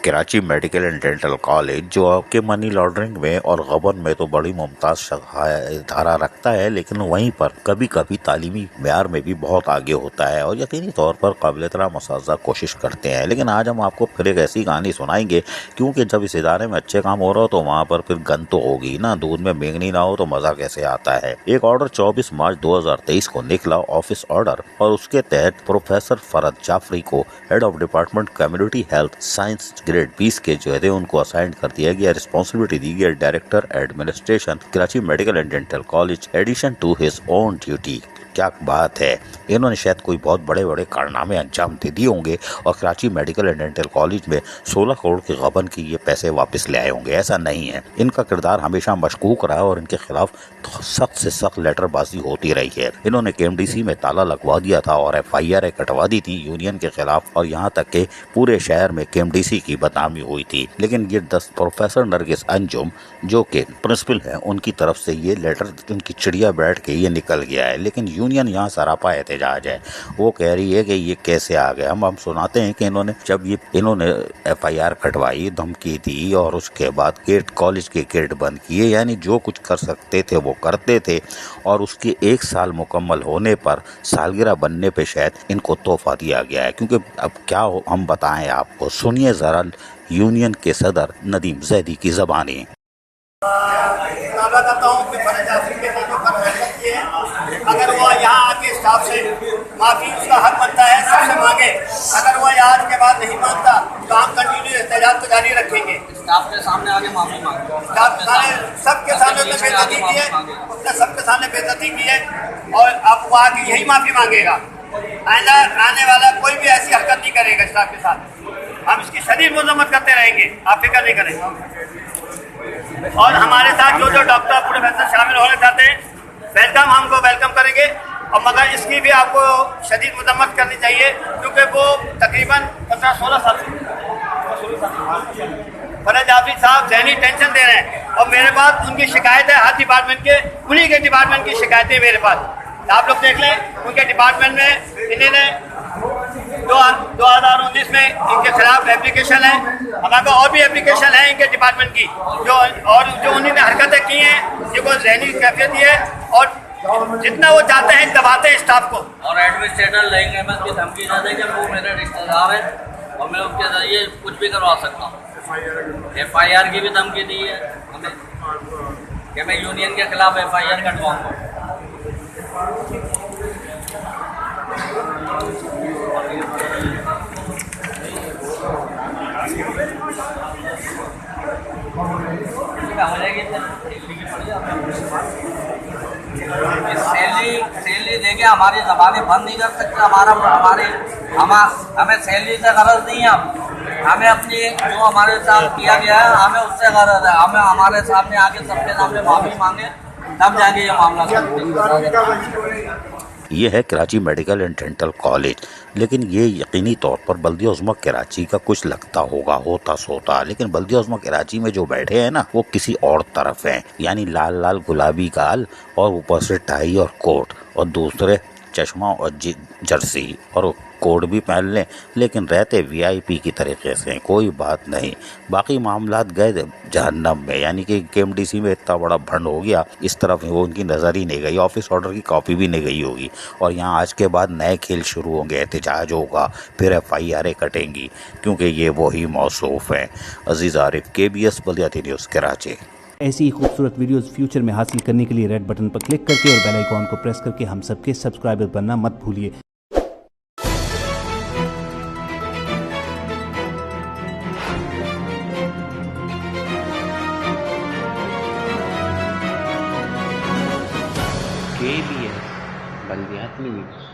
Karachi medical and dental college जो आपके money laundering में और गबन में तो बड़ी मुमताज धारा रखता है, लेकिन वहीं पर कभी कभी तालीमी म्यार में भी बहुत आगे होता है और यकीनी तौर पर काबिल तरह मुसाजा कोशिश करते हैं। लेकिन आज हम आपको फिर एक ऐसी कहानी सुनाएंगे, क्योंकि जब इस इदारे में अच्छे काम हो रहा हो तो वहाँ पर फिर गन तो होगी ना, दूध में बेंगनी ना हो तो मजा कैसे आता है। एक ऑर्डर 24 मार्च 2023 को निकला, ऑफिस ऑर्डर, और उसके तहत प्रोफेसर फरद जाफरी को head of department community health science grade 20 के जो है उनको असाइन कर दिया गया, रिस्पॉन्सिबिलिटी दी गई director administration Karachi medical and dental college addition to his own duty. क्या बात है, इन्होंने शायद कोई बहुत बड़े बड़े कारनामे अंजाम दे दिए होंगे और Karachi medical and dental college में 16 करोड़ के गबन की ये पैसे वापस ले आए होंगे। ऐसा नहीं है, इनका किरदार हमेशा मशकूक रहा और इनके खिलाफ तो सख्त से सख्त लेटरबाजी होती रही है। इन्होंने KMDC में ताला लगवा दिया था और FIR कटवा दी थी यूनियन के खिलाफ, और यहाँ तक के पूरे शहर में KMDC की बदनामी हुई थी। लेकिन ये 10 प्रोफेसर नरगिस अंजुम जो के प्रिंसिपल है, उनकी तरफ से ये लेटर उनकी चिड़िया बैठ के ये निकल गया है। लेकिन यूनियन यहाँ सरापा एहतजाज है, वो कह रही है कि ये कैसे आ गए। हम सुनाते हैं कि इन्होंने FIR कटवाई, धमकी दी और उसके बाद कॉलेज के गेट बंद किए, यानी जो कुछ कर सकते थे वो करते थे। और उसके 1 साल मुकम्मल होने पर, सालगिरह बनने पे शायद इनको तोहफा दिया गया है। क्योंकि अब क्या हम बताएं आपको, सुनिए जरा यूनियन के सदर नदीम जैदी की ज़बानी। अगर वो यहाँ आके स्टाफ से माफी उसका हक बनता है, सबसे मांगे। अगर वो आज के बाद नहीं मानता तो हम कंटिन्यू एहतजाज तो जारी रखेंगे। स्टाफ के सामने आगे माफी मांगे, सबके सामने बेइज्जती की है, उसने सबके सामने बेइज्जती की है और अब वो आके यही माफी मांगेगा। आइंदा आने वाला कोई भी ऐसी हरकत नहीं करेगा स्टाफ के साथ। हम इसकी शदीद मजम्मत करते रहेंगे, आप फिक्र नहीं करेंगे। और हमारे साथ जो डॉक्टर प्रोफेसर शामिल होना चाहते हैं, वेलकम, हमको वेलकम करेंगे। और मगर इसकी भी आपको शदीद मजम्मत करनी चाहिए, क्योंकि वो तकरीबन 15-16 साल फरद जाफरी साहब जहनी टेंशन दे रहे हैं और मेरे पास उनकी शिकायत है, हर डिपार्टमेंट के, उन्हीं के डिपार्टमेंट की शिकायतें मेरे पास। आप लोग देख लें, उनके डिपार्टमेंट में इन्होंने 2019 में इनके खिलाफ एप्लीकेशन है, हमारे और भी एप्लीकेशन है इनके डिपार्टमेंट की, जो उन्होंने हरकतें की हैं, जिनको जहनी कैफियत है और जितना वो चाहते हैं दबाते हैं स्टाफ को। और एडमिनिस्ट्रेटर लेंगे मैं उसकी धमकी ना दे कि वो मेरे रिश्तेदार है और मैं उसके जरिए कुछ भी करवा सकता हूँ। FIR की भी धमकी दी है हमें कि मैं यूनियन के खिलाफ FIR कटवाऊंगा। सैलरी देके हमारी जबानें बंद नहीं कर सकते। हमें सैलरी से गरज नहीं है, हमें अपनी जो हमारे साथ किया गया है हमें उससे गरज है। हमें हमारे सामने आके सबके सामने माफी मांगे, तब जाके ये मामला। ये है Karachi medical and dental college. लेकिन ये यकीनी तौर पर बल्दिया उज़्मा कराची का कुछ लगता होगा, होता सोता, लेकिन बल्दिया उज़्मा कराची में जो बैठे हैं ना, वो किसी और तरफ हैं। यानी लाल लाल गुलाबी गाल और ऊपर से टाई और कोट, और दूसरे चश्मा और जर्सी और कोट भी पहन लें, लेकिन रहते VIP की तरीके से। कोई बात नहीं, बाकी मामलात गए जहन्नम में। यानी कि KMDC में इतना बड़ा भंड हो गया, इस तरफ वो उनकी नज़र ही नहीं गई, ऑफिस ऑर्डर की कॉपी भी नहीं गई होगी। और यहाँ आज के बाद नए खेल शुरू होंगे, एहतजाज होगा, फिर FIR कटेंगी, क्योंकि ये वही मौसूफ हैं। अजीज़ आरिफ, KBS बल्दियाती न्यूज़ कराची। ऐसी ही खूबसूरत वीडियोस फ्यूचर में हासिल करने के लिए रेड बटन पर क्लिक करके और बेल आइकॉन को प्रेस करके हम सबके सब्सक्राइबर बनना मत भूलिए। KBS बल्दियाती न्यूज़।